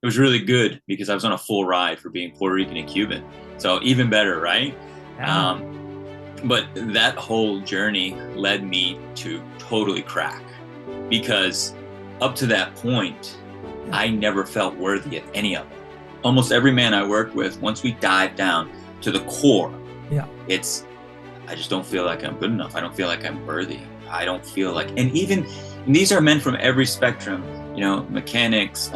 was really good because I was on a full ride for being Puerto Rican and Cuban. So even better, right? Yeah. But that whole journey led me to totally crack because up to that point, I never felt worthy of any of it. Almost every man I worked with, once we dive down to the core, it's, I just don't feel like I'm good enough. I don't feel like I'm worthy. I don't feel like, and these are men from every spectrum, mechanics,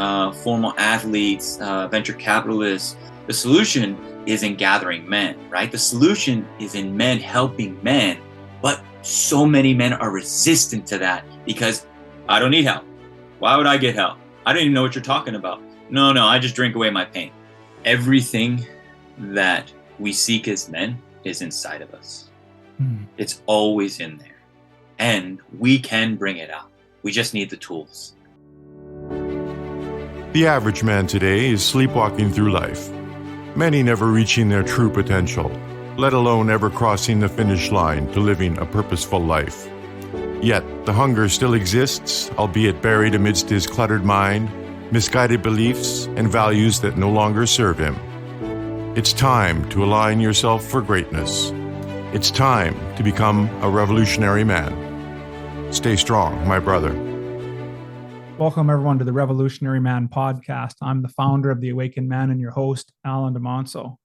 formal athletes, venture capitalists. The solution is in gathering men, right? The solution is in men helping men, but so many men are resistant to that because I don't need help. Why would I get help? I don't even know what you're talking about. No, I just drink away my pain. Everything that we seek as men is inside of us. It's always in there. And we can bring it out. We just need the tools. The average man today is sleepwalking through life, many never reaching their true potential, let alone ever crossing the finish line to living a purposeful life. Yet, the hunger still exists, albeit buried amidst his cluttered mind, misguided beliefs, and values that no longer serve him. It's time to align yourself for greatness. It's time to become a revolutionary man. Stay strong, my brother. Welcome, everyone, to the Revolutionary Man podcast. I'm the founder of The Awakened Man and your host, Alan DeMonso.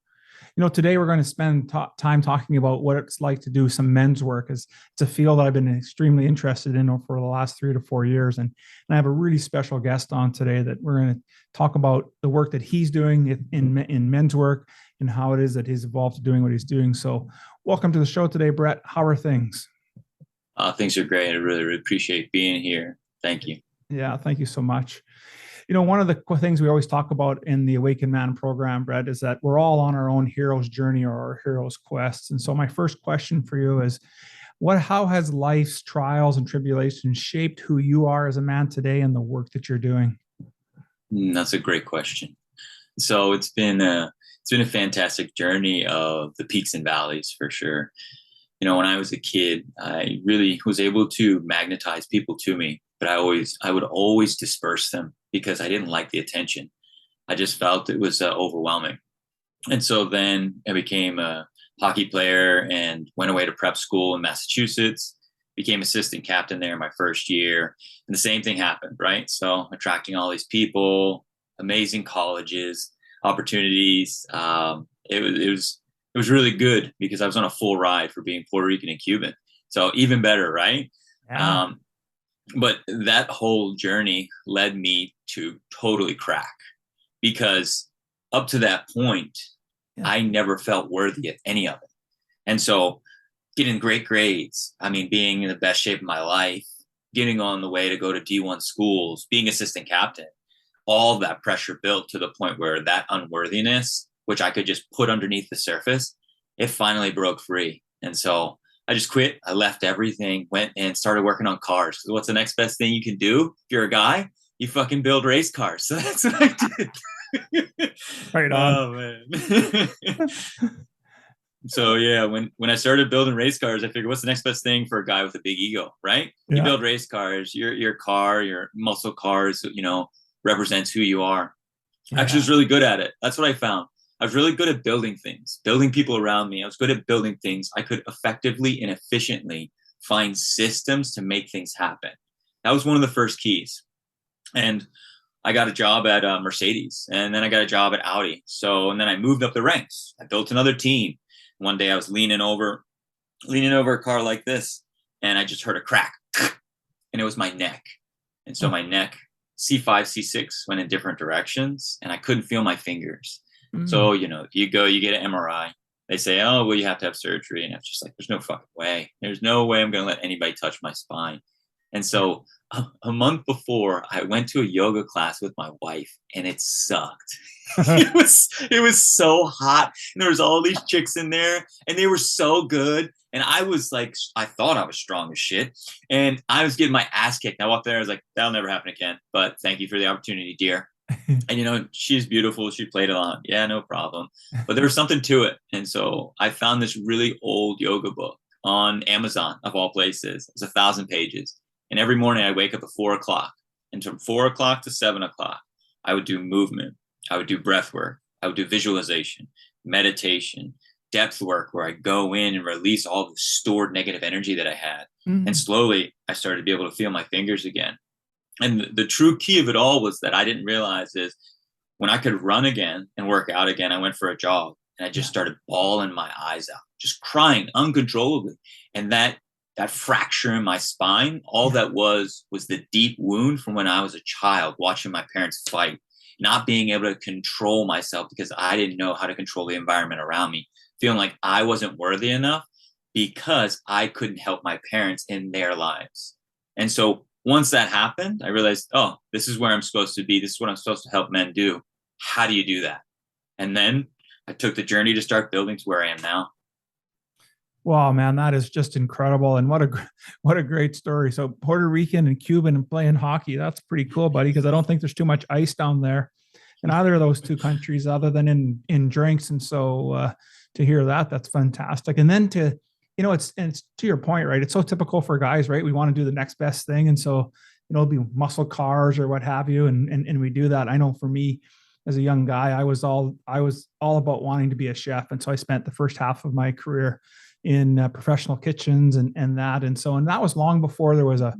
Today we're going to spend time talking about what it's like to do some men's work. It's a field that I've been extremely interested in for the last 3 to 4 years. And I have a really special guest on today that we're going to talk about the work that he's doing in men's work and how it is that he's evolved to doing what he's doing. So welcome to the show today, Brett. How are things? Things are great. I really, really appreciate being here. Thank you. Yeah, thank you so much. One of the things we always talk about in the Awakened Man program, Brett, is that we're all on our own hero's journey or our hero's quest. And so my first question for you is, how has life's trials and tribulations shaped who you are as a man today and the work that you're doing? That's a great question. So it's been a fantastic journey of the peaks and valleys for sure. When I was a kid, I really was able to magnetize people to me, but I would always disperse them because I didn't like the attention. I just felt it was overwhelming. And so then I became a hockey player and went away to prep school in Massachusetts, became assistant captain there my first year. And the same thing happened, right? So attracting all these people, amazing colleges, opportunities. It was really good because I was on a full ride for being Puerto Rican and Cuban. So even better, right? Yeah. But that whole journey led me to totally crack because up to that point, I never felt worthy of any of it. And so getting great grades, being in the best shape of my life, getting on the way to go to D1 schools, being assistant captain, all that pressure built to the point where that unworthiness, which I could just put underneath the surface, it finally broke free. And so I just quit. I left everything, went and started working on cars. So what's the next best thing you can do? If you're a guy, you fucking build race cars. So that's what I did. Right on. Oh, man. So yeah, when I started building race cars, I figured, what's the next best thing for a guy with a big ego, right? You build race cars, your car, your muscle cars, represents who you are. I actually was really good at it. That's what I found. I was really good at building things, building people around me. I was good at building things. I could effectively and efficiently find systems to make things happen. That was one of the first keys. And I got a job at Mercedes, and then I got a job at Audi. And then I moved up the ranks. I built another team. One day I was leaning over a car like this, and I just heard a crack, and it was my neck. And so my neck, C5, C6 went in different directions, and I couldn't feel my fingers. So, you get an MRI. They say, oh, well, you have to have surgery. And I'm just like, there's no fucking way. There's no way I'm going to let anybody touch my spine. And so a month before, I went to a yoga class with my wife, and it sucked. It was so hot. And there was all these chicks in there, and they were so good. And I was like, I thought I was strong as shit. And I was getting my ass kicked. I walked there. I was like, that'll never happen again. But thank you for the opportunity, dear. And, she's beautiful. She played along. Yeah, no problem. But there was something to it. And so I found this really old yoga book on Amazon, of all places. It's 1,000 pages. And every morning I wake up at 4 o'clock. And from 4 o'clock to 7 o'clock, I would do movement. I would do breath work. I would do visualization, meditation, depth work, where I go in and release all the stored negative energy that I had. And slowly I started to be able to feel my fingers again. And the true key of it all was that I didn't realize is when I could run again and work out again, I went for a jog and I just started bawling my eyes out, just crying uncontrollably. And that fracture in my spine, all that was the deep wound from when I was a child watching my parents fight, not being able to control myself because I didn't know how to control the environment around me, feeling like I wasn't worthy enough because I couldn't help my parents in their lives. And so once that happened, I realized, oh, this is where I'm supposed to be. This is what I'm supposed to help men do. How do you do that? And then I took the journey to start building to where I am now. Wow, man, that is just incredible. And what a great story. So Puerto Rican and Cuban and playing hockey, that's pretty cool, buddy, because I don't think there's too much ice down there in either of those two countries other than in drinks. And so to hear that, that's fantastic. And then to, it's to your point, right? It's so typical for guys, right? We want to do the next best thing. And so, it'll be muscle cars or what have you. And we do that. I know for me as a young guy, I was all about wanting to be a chef. And so I spent the first half of my career in professional kitchens and that was long before there was a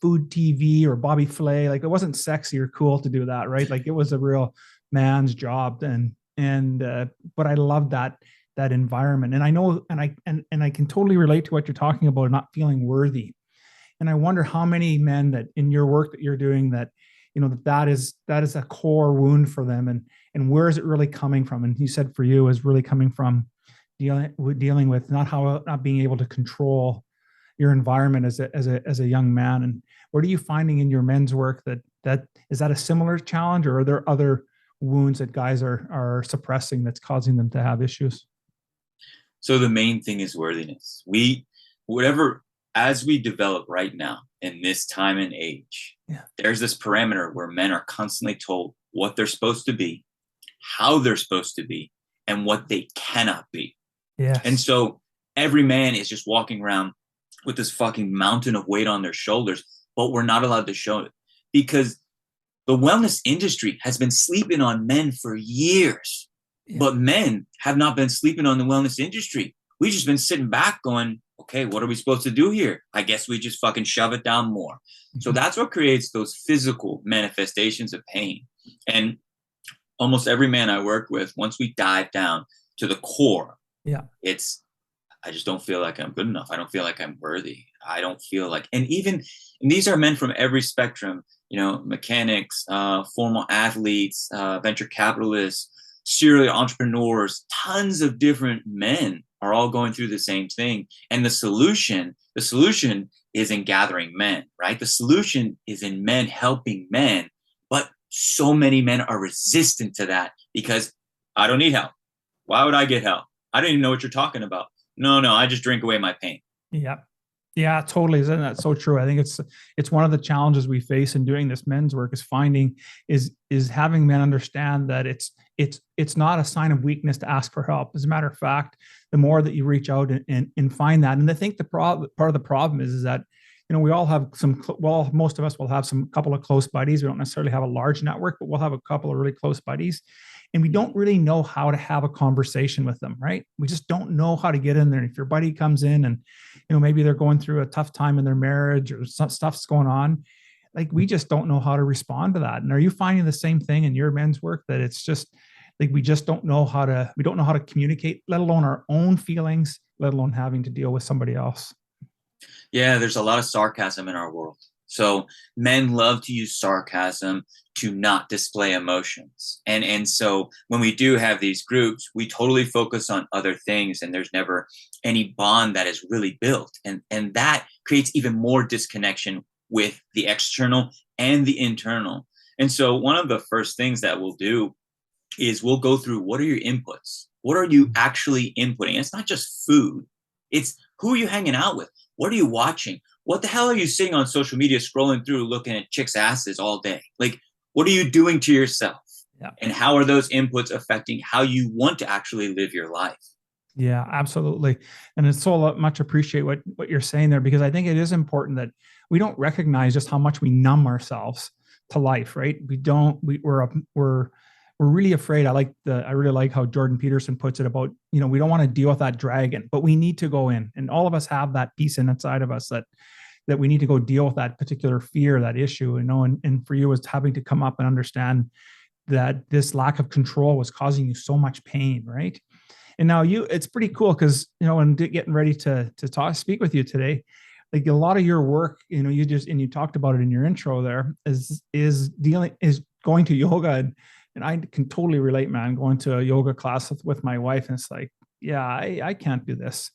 food TV or Bobby Flay. Like, it wasn't sexy or cool to do that, right? Like, it was a real man's job. But I loved that environment. And I know, and I can totally relate to what you're talking about, not feeling worthy. And I wonder how many men that in your work that you're doing that, that is a core wound for them, and where is it really coming from? And you said for you is really coming from dealing with not being able to control your environment as a young man. And what are you finding in your men's work that is that a similar challenge, or are there other wounds that guys are suppressing that's causing them to have issues? So the main thing is worthiness. As we develop right now in this time and age, there's this parameter where men are constantly told what they're supposed to be, how they're supposed to be, and what they cannot be. Yes. And so every man is just walking around with this fucking mountain of weight on their shoulders, but we're not allowed to show it because the wellness industry has been sleeping on men for years, but men have not been sleeping on the wellness industry. We've just been sitting back going, okay, what are we supposed to do here? I guess we just fucking shove it down more. So that's what creates those physical manifestations of pain. And almost every man I work with, once we dive down to the core, I just don't feel like I'm good enough. I don't feel like I'm worthy. I don't feel like, and these are men from every spectrum, mechanics, formal athletes, venture capitalists, serial entrepreneurs, tons of different men are all going through the same thing. And the solution is in gathering men, right? The solution is in men helping men, but so many men are resistant to that because I don't need help. Why would I get help? I don't even know what you're talking about. No, I just drink away my pain. Yeah, totally. Isn't that so true? I think it's one of the challenges we face in doing this men's work is having men understand that it's not a sign of weakness to ask for help. As a matter of fact, the more that you reach out and find that, and I think part of the problem is that we all have most of us will have some couple of close buddies. We don't necessarily have a large network, but we'll have a couple of really close buddies. And we don't really know how to have a conversation with them, right? We just don't know how to get in there. And if your buddy comes in and, maybe they're going through a tough time in their marriage or some stuff's going on, like, we just don't know how to respond to that. And are you finding the same thing in your men's work, that it's just like, we don't know how to communicate, let alone our own feelings, let alone having to deal with somebody else? Yeah, there's a lot of sarcasm in our world. So men love to use sarcasm to not display emotions. And so when we do have these groups, we totally focus on other things and there's never any bond that is really built. And that creates even more disconnection with the external and the internal. And so one of the first things that we'll do is we'll go through, what are your inputs? What are you actually inputting? It's not just food. It's who are you hanging out with? What are you watching? What the hell are you seeing on social media, scrolling through, looking at chicks' asses all day? Like, what are you doing to yourself? Yeah. And how are those inputs affecting how you want to actually live your life? Yeah, absolutely. And it's so much appreciate what you're saying there, because I think it is important that we don't recognize just how much we numb ourselves to life, right? We're really afraid. I really like how Jordan Peterson puts it about, we don't want to deal with that dragon, but we need to go in, and all of us have that piece inside of us that we need to go deal with that particular fear, that issue, and for you was having to come up and understand that this lack of control was causing you so much pain, right? And now it's pretty cool because, when getting ready to speak with you today, like a lot of your work, you talked about it in your intro there, is going to yoga. And I can totally relate, man, going to a yoga class with my wife. And it's like, yeah, I can't do this.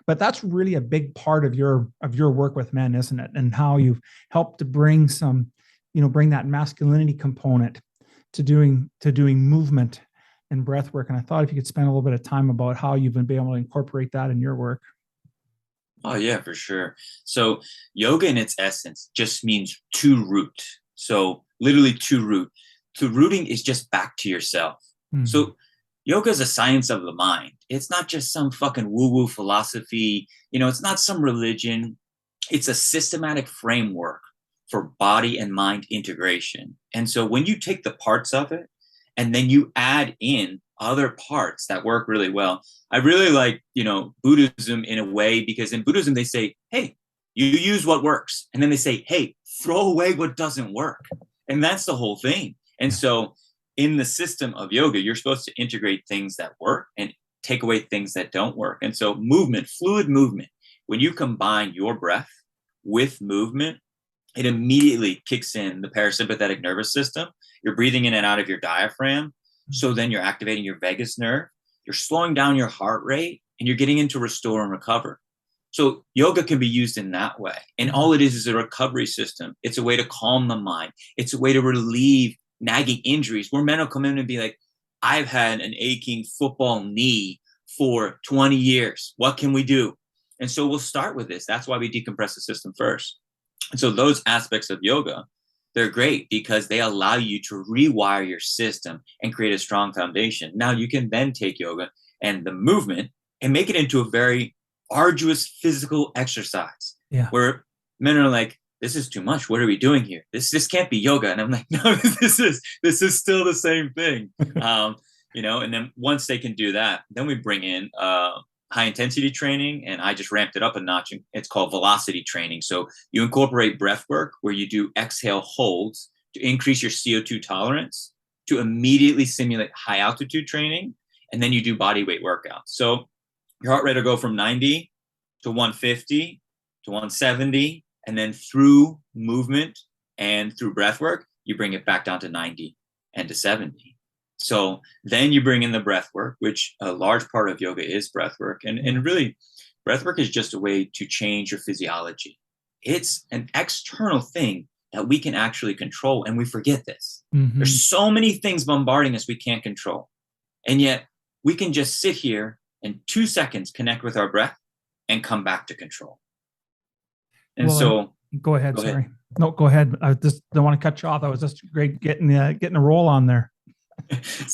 But that's really a big part of your work with men, isn't it? And how you've helped to bring bring that masculinity component to doing movement and breath work. And I thought if you could spend a little bit of time about how you've been able to incorporate that in your work. Oh yeah, for sure. So yoga in its essence just means to root. So literally to root. So rooting is just back to yourself. Mm-hmm. So yoga is a science of the mind. It's not just some fucking woo-woo philosophy. It's not some religion. It's a systematic framework for body and mind integration. And so when you take the parts of it and then you add in other parts that work really well, I really like, Buddhism in a way, because in Buddhism, they say, hey, you use what works. And then they say, hey, throw away what doesn't work. And that's the whole thing. And so in the system of yoga, you're supposed to integrate things that work and take away things that don't work. And so movement, fluid movement, when you combine your breath with movement, it immediately kicks in the parasympathetic nervous system. You're breathing in and out of your diaphragm. So then you're activating your vagus nerve. You're slowing down your heart rate, and you're getting into restore and recover. So yoga can be used in that way. And all it is a recovery system. It's a way to calm the mind. It's a way to relieve nagging injuries, where men will come in and be like, I've had an aching football knee for 20 years. What can we do? And so we'll start with this. That's why we decompress the system first. And so those aspects of yoga, they're great because they allow you to rewire your system and create a strong foundation. Now you can then take yoga and the movement and make it into a very arduous physical exercise, where men are like, this is too much. What are we doing here? This can't be yoga. And I'm like, no, this is still the same thing. And then once they can do that, then we bring in high intensity training, and I just ramped it up a notch. It's called velocity training. So you incorporate breath work where you do exhale holds to increase your CO2 tolerance, to immediately simulate high altitude training. And then you do body weight workouts. So your heart rate will go from 90 to 150 to 170. And then through movement and through breath work, you bring it back down to 90 and to 70. So then you bring in the breath work, which a large part of yoga is breath work. And really, breath work is just a way to change your physiology. It's an external thing that we can actually control. And we forget this. Mm-hmm. There's so many things bombarding us we can't control. And yet we can just sit here in 2 seconds, connect with our breath, and come back to control. And go ahead. Sorry. No, go ahead. I just don't want to cut you off. That was just great getting a roll on there.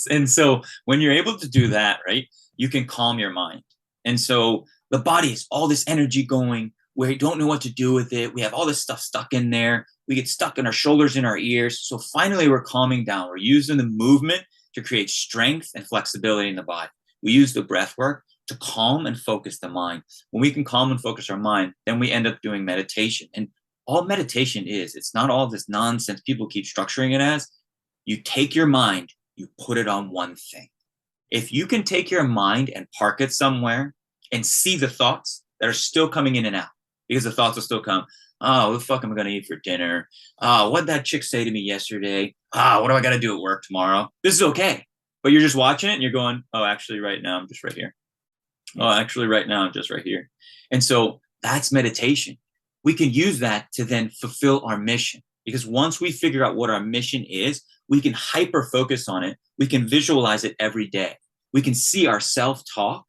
And so when you're able to do that, right, you can calm your mind. And so the body has all this energy going. We don't know what to do with it. We have all this stuff stuck in there. We get stuck in our shoulders, in our ears. So finally we're calming down. We're using the movement to create strength and flexibility in the body. We use the breath work to calm and focus the mind. When we can calm and focus our mind, then we end up doing meditation. And all meditation is, it's not all this nonsense people keep structuring it as. You take your mind, you put it on one thing. If you can take your mind and park it somewhere and see the thoughts that are still coming in and out, because the thoughts will still come. Oh, what the fuck am I going to eat for dinner? Oh, what'd that chick say to me yesterday? What do I got to do at work tomorrow? This is okay. But you're just watching it and you're going, oh, actually right now I'm just right here. Oh, actually right now I'm just right here. And so that's meditation. We can use that to then fulfill our mission, because once we figure out what our mission is, we can hyper focus on it. We can visualize it every day. We can see our self-talk.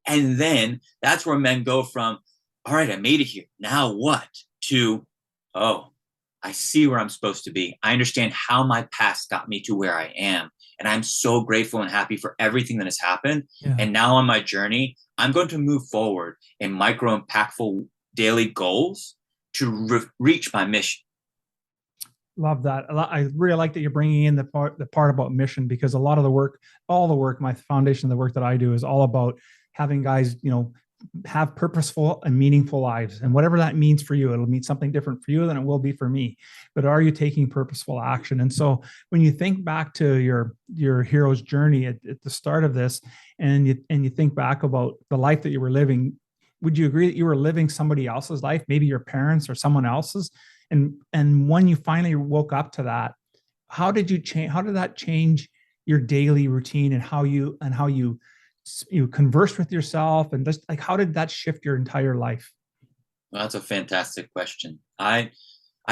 And then that's where men go from, all right, I made it here. Now what? To, oh, I see where I'm supposed to be. I understand how my past got me to where I am. And I'm so grateful and happy for everything that has happened. Yeah. And now on my journey, I'm going to move forward in micro impactful daily goals to reach my mission. Love that. I really like that you're bringing in the part about mission, because a lot of the work, all the work, my foundation of the work that I do is all about having guys, have purposeful and meaningful lives. And whatever that means for you, it'll mean something different for you than it will be for me. But are you taking purposeful action? And so when you think back to your hero's journey at the start of this, and you think back about the life that you were living, would you agree that you were living somebody else's life, maybe your parents or someone else's? And when you finally woke up to that, how did you change? How did that change your daily routine and how you conversed with yourself, and just like, how did that shift your entire life? Well, that's a fantastic question. I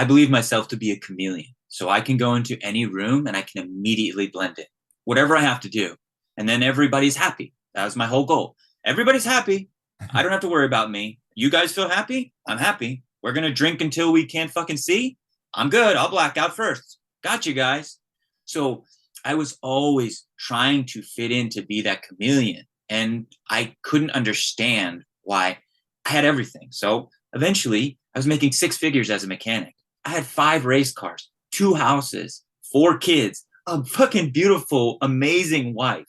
believe myself to be a chameleon. So I can go into any room and I can immediately blend in, whatever I have to do. And then everybody's happy. That was my whole goal. Everybody's happy. I don't have to worry about me. You guys feel happy? I'm happy. We're going to drink until we can't fucking see. I'm good. I'll black out first. Got you guys. So I was always trying to fit in to be that chameleon. And I couldn't understand why. I had everything. So eventually I was making 6 figures as a mechanic. I had 5 race cars, 2 houses, 4 kids, a fucking beautiful, amazing wife.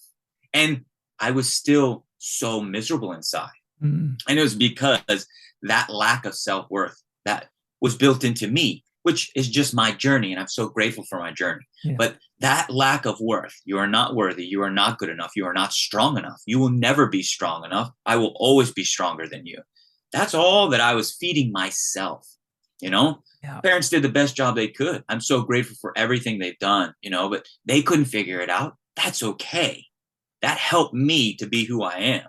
And I was still so miserable inside. And it was because that lack of self-worth that was built into me, which is just my journey. And I'm so grateful for my journey. Yeah. But that lack of worth, you are not worthy. You are not good enough. You are not strong enough. You will never be strong enough. I will always be stronger than you. That's all that I was feeding myself. Yeah. Parents did the best job they could. I'm so grateful for everything they've done, but they couldn't figure it out. That's okay. That helped me to be who I am.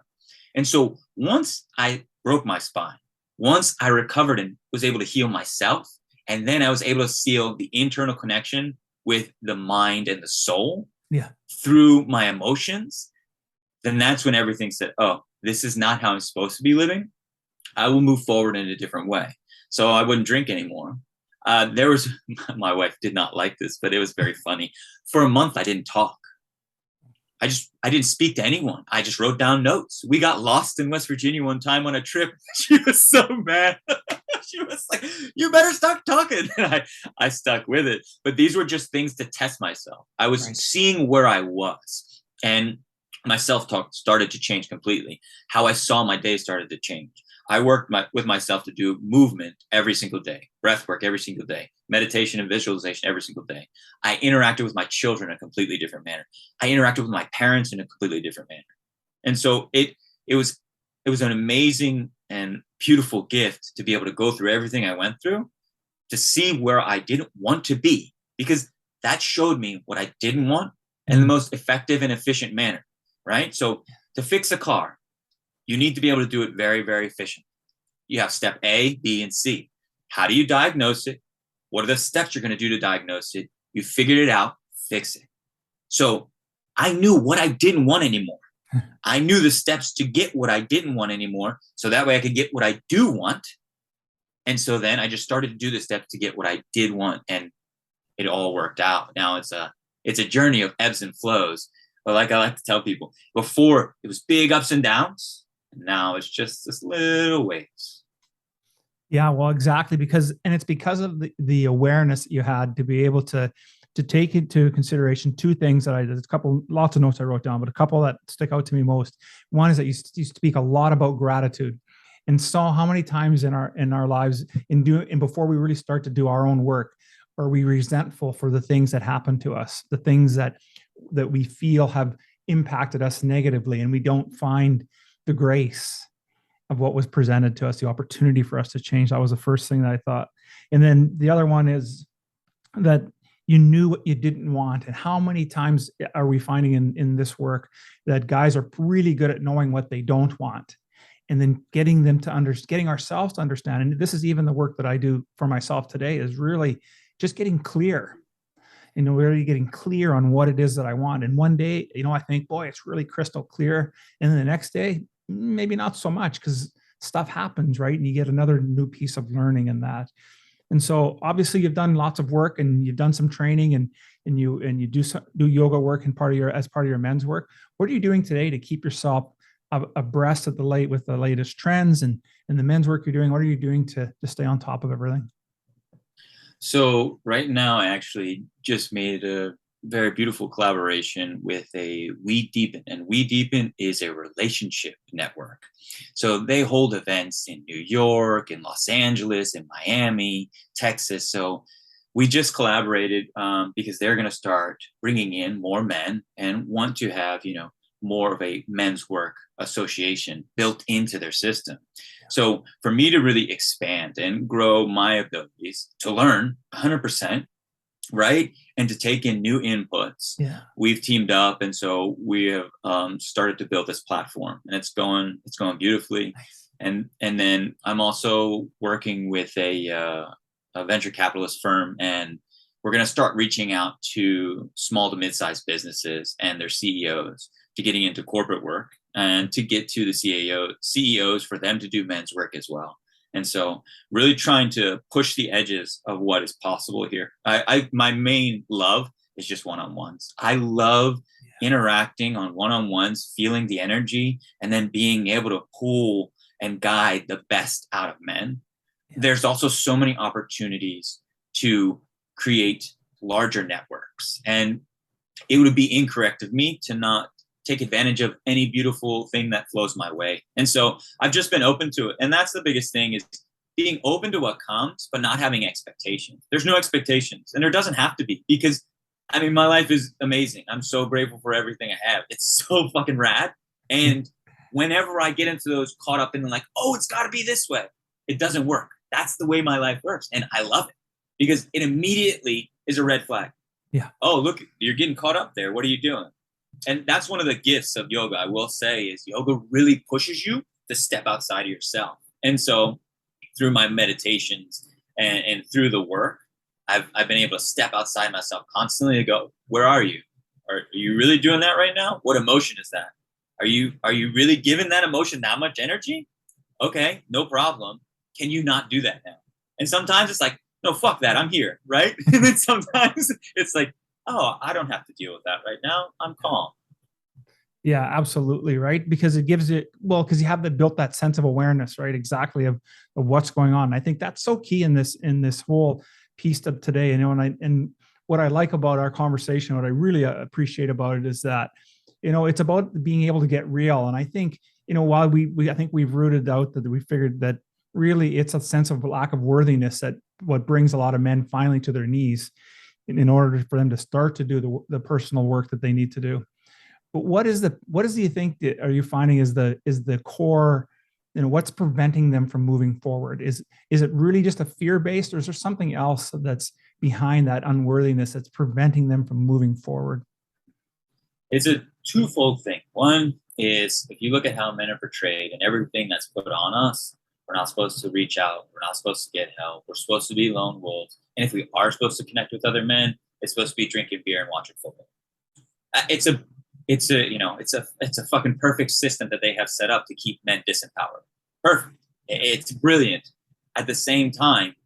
And so once I broke my spine, once I recovered and was able to heal myself, and then I was able to seal the internal connection with the mind and the soul through my emotions, then that's when everything said, oh, this is not how I'm supposed to be living. I will move forward in a different way. So I wouldn't drink anymore. My wife did not like this, but it was very funny. For a month, I didn't talk. I didn't speak to anyone. I just wrote down notes. We got lost in West Virginia one time on a trip. She was so mad. She was like, you better stop talking. And I stuck with it. But these were just things to test myself. I was seeing where I was. And my self-talk started to change completely. How I saw my day started to change. I worked with myself to do movement every single day, breath work every single day, meditation and visualization every single day. I interacted with my children in a completely different manner. I interacted with my parents in a completely different manner. And so it was an amazing and beautiful gift to be able to go through everything I went through, to see where I didn't want to be, because that showed me what I didn't want in the most effective and efficient manner, right? So to fix a car, you need to be able to do it very, very efficient. You have step A, B, and C. How do you diagnose it? What are the steps you're going to do to diagnose it? You figured it out, fix it. So I knew what I didn't want anymore. I knew the steps to get what I didn't want anymore. So that way I could get what I do want. And so then I just started to do the steps to get what I did want. And it all worked out. Now it's a journey of ebbs and flows. But like I like to tell people, before it was big ups and downs. Now it's just this little waves. Yeah, well, exactly. It's because of the awareness that you had to be able to take into consideration 2 things that there's lots of notes I wrote down, but a couple that stick out to me most. One is that you speak a lot about gratitude, and saw how many times in our lives and before we really start to do our own work, are we resentful for the things that happen to us, the things that we feel have impacted us negatively, and we don't find the grace of what was presented to us, the opportunity for us to change. That was the first thing that I thought. And then the other one is that you knew what you didn't want. And how many times are we finding in this work that guys are really good at knowing what they don't want, and then getting ourselves to understand. And this is even the work that I do for myself today, is really just getting clear, really getting clear on what it is that I want. And one day, I think, boy, it's really crystal clear. And then the next day, maybe not so much, because stuff happens, right? And you get another new piece of learning in that. And so obviously you've done lots of work, and you've done some training, and you do yoga work as part of your men's work. What are you doing today to keep yourself abreast with the latest trends and the men's work you're doing? What are you doing to stay on top of everything? So right now, I actually just made a very beautiful collaboration with a We Deepen, and We Deepen is a relationship network. So they hold events in New York, in Los Angeles, in Miami, Texas. So we just collaborated because they're going to start bringing in more men and want to have, more of a men's work association built into their system. So for me to really expand and grow my abilities to learn 100%, right, and to take in new inputs, we've teamed up, and so we have started to build this platform, and it's going beautifully. Nice. And then I'm also working with a venture capitalist firm, and we're going to start reaching out to small to mid-sized businesses and their CEOs to getting into corporate work, and to get to the CEOs for them to do men's work as well. And so really trying to push the edges of what is possible here. My main love is just one-on-ones. I love interacting on one-on-ones, feeling the energy, and then being able to pull and guide the best out of men. There's also so many opportunities to create larger networks, and it would be incorrect of me to not take advantage of any beautiful thing that flows my way. And so I've just been open to it. And that's the biggest thing, is being open to what comes, but not having expectations. There's no expectations, and there doesn't have to be, because my life is amazing. I'm so grateful for everything I have. It's so fucking rad. And whenever I get into those caught up in like, oh, it's got to be this way, it doesn't work. That's the way my life works. And I love it, because it immediately is a red flag. Yeah. Oh, look, you're getting caught up there. What are you doing? And that's one of the gifts of yoga, I will say, is yoga really pushes you to step outside of yourself. And so through my meditations and through the work, I've been able to step outside myself constantly to go, where are you? Are you really doing that right now? What emotion is that? Are you really giving that emotion that much energy? Okay, no problem. Can you not do that now? And sometimes it's like, no, fuck that. I'm here, right? And then sometimes it's like, oh, I don't have to deal with that right now. I'm calm. Yeah, absolutely. Right. Because it gives it, because you have built that sense of awareness, right? Exactly of what's going on. I think that's so key in this whole piece of today. And what I like about our conversation, what I really appreciate about it, is that, it's about being able to get real. And I think, while I think we've rooted out that we figured that really it's a sense of lack of worthiness that what brings a lot of men finally to their knees in order for them to start to do the personal work that they need to do. But what do you think that are you finding is the core, what's preventing them from moving forward? Is it really just a fear-based, or is there something else that's behind that unworthiness that's preventing them from moving forward? It's a twofold thing. One is, if you look at how men are portrayed and everything that's put on us, we're not supposed to reach out. We're not supposed to get help. We're supposed to be lone wolves. And if we are supposed to connect with other men, it's supposed to be drinking beer and watching football. It's a fucking perfect system that they have set up to keep men disempowered. Perfect. It's brilliant. At the same time,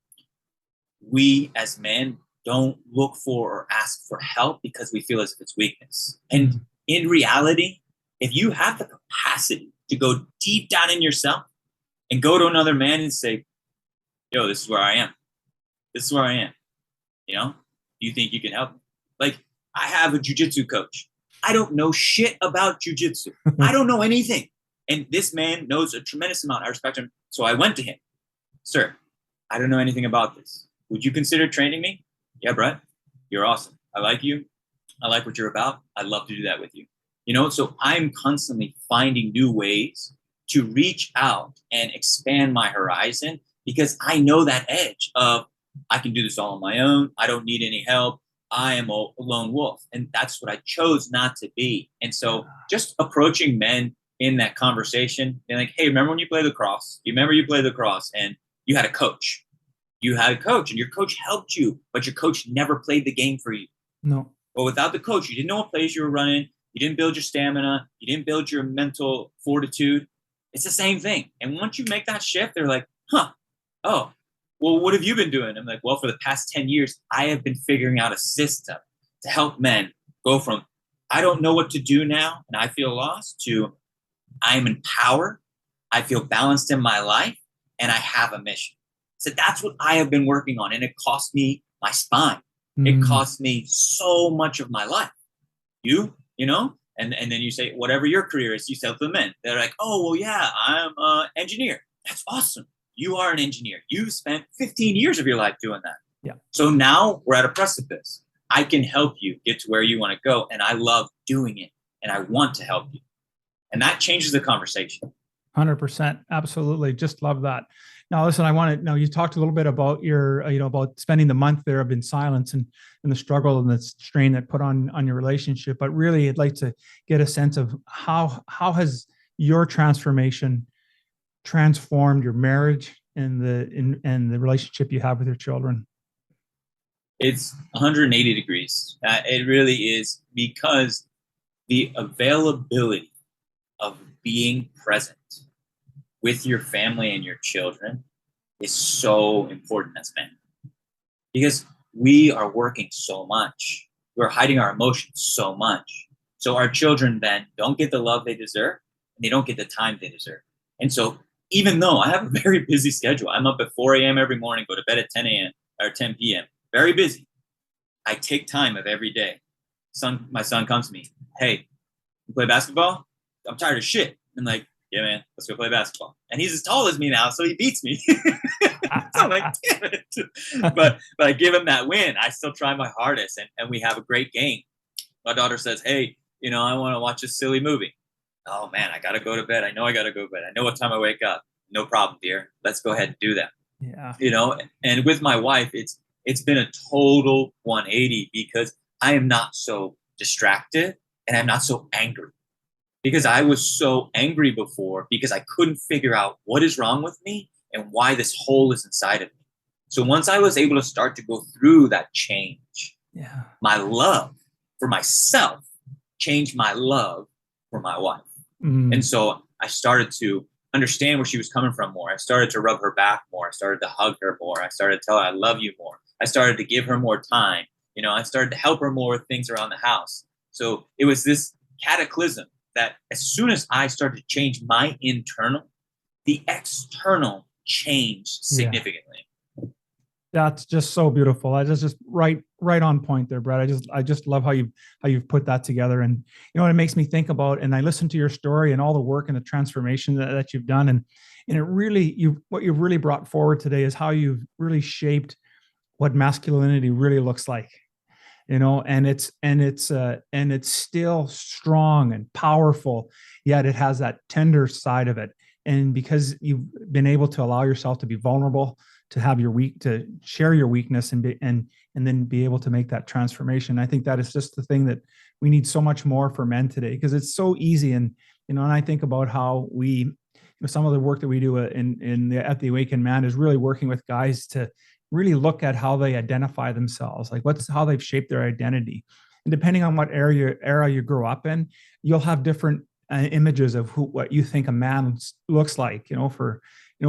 we as men don't look for or ask for help because we feel as if it's weakness. And in reality, if you have the capacity to go deep down in yourself and go to another man and say, yo, this is where I am. This is where I am. Do you think you can help me? Like, I have a jujitsu coach. I don't know shit about jujitsu. I don't know anything. And this man knows a tremendous amount. I respect him. So I went to him. Sir, I don't know anything about this. Would you consider training me? Yeah, Brett, you're awesome. I like you. I like what you're about. I'd love to do that with you. So I'm constantly finding new ways to reach out and expand my horizon, because I know that edge of, I can do this all on my own. I don't need any help. I am a lone wolf. And that's what I chose not to be. And so just approaching men in that conversation, being like, hey, remember when you played lacrosse? You remember you played lacrosse and you had a coach. You had a coach and your coach helped you, but your coach never played the game for you. No. But without the coach, you didn't know what plays you were running. You didn't build your stamina. You didn't build your mental fortitude. It's the same thing. And once you make that shift, they're like, oh, well, what have you been doing? I'm like, well, for the past 10 years, I have been figuring out a system to help men go from, I don't know what to do now and I feel lost, to I'm empowered, I feel balanced in my life, and I have a mission. So that's what I have been working on. And it cost me my spine. It cost me so much of my life. You know, and then you say, whatever your career is, you sell to the men. They're like, oh, well, yeah, I'm an engineer. That's awesome. You are an engineer. You spent 15 years of your life doing that. Yeah. So now we're at a precipice. I can help you get to where you want to go. And I love doing it. And I want to help you. And that changes the conversation. 100%. Absolutely. Just love that. Now, listen, you talked a little bit about your, about spending the month there in silence and the struggle and the strain that put on your relationship. But really, I'd like to get a sense of how has your transformation transformed your marriage and the relationship you have with your children? It's 180 degrees. It really is, because the availability of being present with your family and your children is so important as men, because we are working so much. We're hiding our emotions so much. So our children then don't get the love they deserve, and they don't get the time they deserve. And so even though I have a very busy schedule, I'm up at 4 a.m. every morning, go to bed at 10 a.m. or 10 p.m., very busy. I take time of every day. My son comes to me, hey, you play basketball? I'm tired of shit. I'm like, yeah, man, let's go play basketball. And he's as tall as me now, so he beats me. So I'm like, damn it. But I give him that win. I still try my hardest, and we have a great game. My daughter says, hey, I want to watch a silly movie. Oh, man, I got to go to bed. I know I got to go to bed. I know what time I wake up. No problem, dear. Let's go ahead and do that. Yeah. And with my wife, it's been a total 180, because I am not so distracted and I'm not so angry. Because I was so angry before, because I couldn't figure out what is wrong with me and why this hole is inside of me. So once I was able to start to go through that change, my love for myself changed my love for my wife. And so I started to understand where she was coming from more. I started to rub her back more. I started to hug her more. I started to tell her I love you more. I started to give her more time. I started to help her more with things around the house. So it was this cataclysm that as soon as I started to change my internal, the external changed significantly. That's just so beautiful. I just right on point there, Brett. I just love how you've put that together. And it makes me think about, and I listened to your story and all the work and the transformation that you've done. And it really, what you've really brought forward today is how you've really shaped what masculinity really looks like. And it's still strong and powerful, yet it has that tender side of it. And because you've been able to allow yourself to be vulnerable, to have to share your weakness and then be able to make that transformation. I think that is just the thing that we need so much more for men today, because it's so easy. And, and I think about how some of the work that we do at the Awakened Man is really working with guys to really look at how they identify themselves, like how they've shaped their identity. And depending on what era you grew up in, you'll have different images of what you think a man looks like.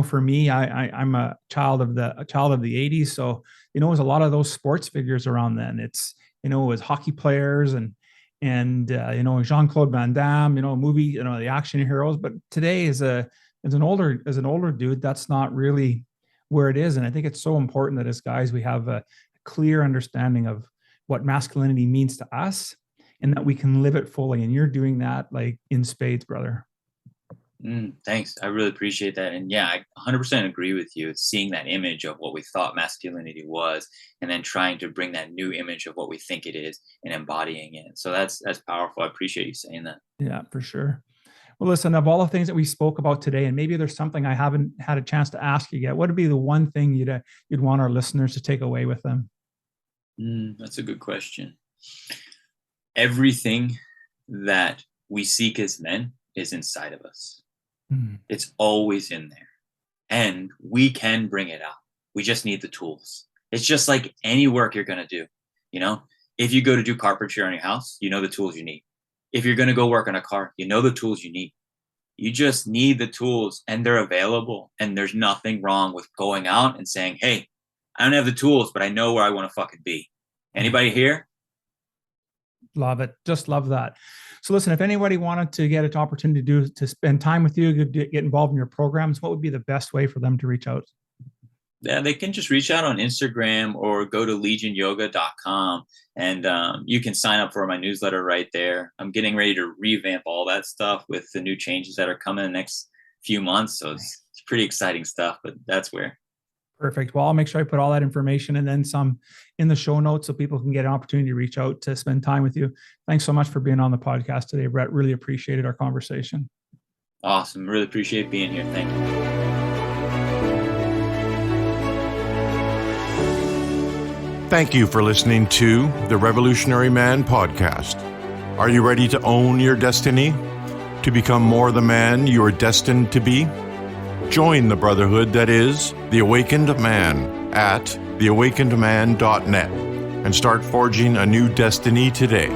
For me, I'm a child of the 80s. So, it was a lot of those sports figures around then. It was hockey players and Jean-Claude Van Damme, movie, the action heroes. But today as an older dude, that's not really where it is. And I think it's so important that as guys, we have a clear understanding of what masculinity means to us and that we can live it fully. And you're doing that like in spades, brother. Thanks. I really appreciate that. And yeah, I 100% agree with you. It's seeing that image of what we thought masculinity was, and then trying to bring that new image of what we think it is and embodying it. So that's powerful. I appreciate you saying that. Yeah, for sure. Well, listen, of all the things that we spoke about today, and maybe there's something I haven't had a chance to ask you yet, what would be the one thing you'd want our listeners to take away with them? That's a good question. Everything that we seek as men is inside of us. It's always in there, and we can bring it out. We just need the tools. It's just like any work you're going to do. If you go to do carpentry on your house, the tools you need. If you're going to go work on a car, the tools you need. You just need the tools, and they're available. And there's nothing wrong with going out and saying, hey, I don't have the tools, but I know where I want to fucking be. Anybody here? Love it. Just love that. So listen, if anybody wanted to get an opportunity to spend time with you, get involved in your programs, what would be the best way for them to reach out? Yeah, they can just reach out on Instagram or go to LegionYoga.com, and you can sign up for my newsletter right there. I'm getting ready to revamp all that stuff with the new changes that are coming in the next few months. So it's pretty exciting stuff, but that's where. Perfect. Well, I'll make sure I put all that information and then some in the show notes so people can get an opportunity to reach out to spend time with you. Thanks so much for being on the podcast today, Brett. Really appreciated our conversation. Awesome. Really appreciate being here. Thank you. Thank you for listening to the Revolutionary Man podcast. Are you ready to own your destiny? To become more the man you are destined to be? Join the brotherhood that is The Awakened Man at theawakenedman.net and start forging a new destiny today.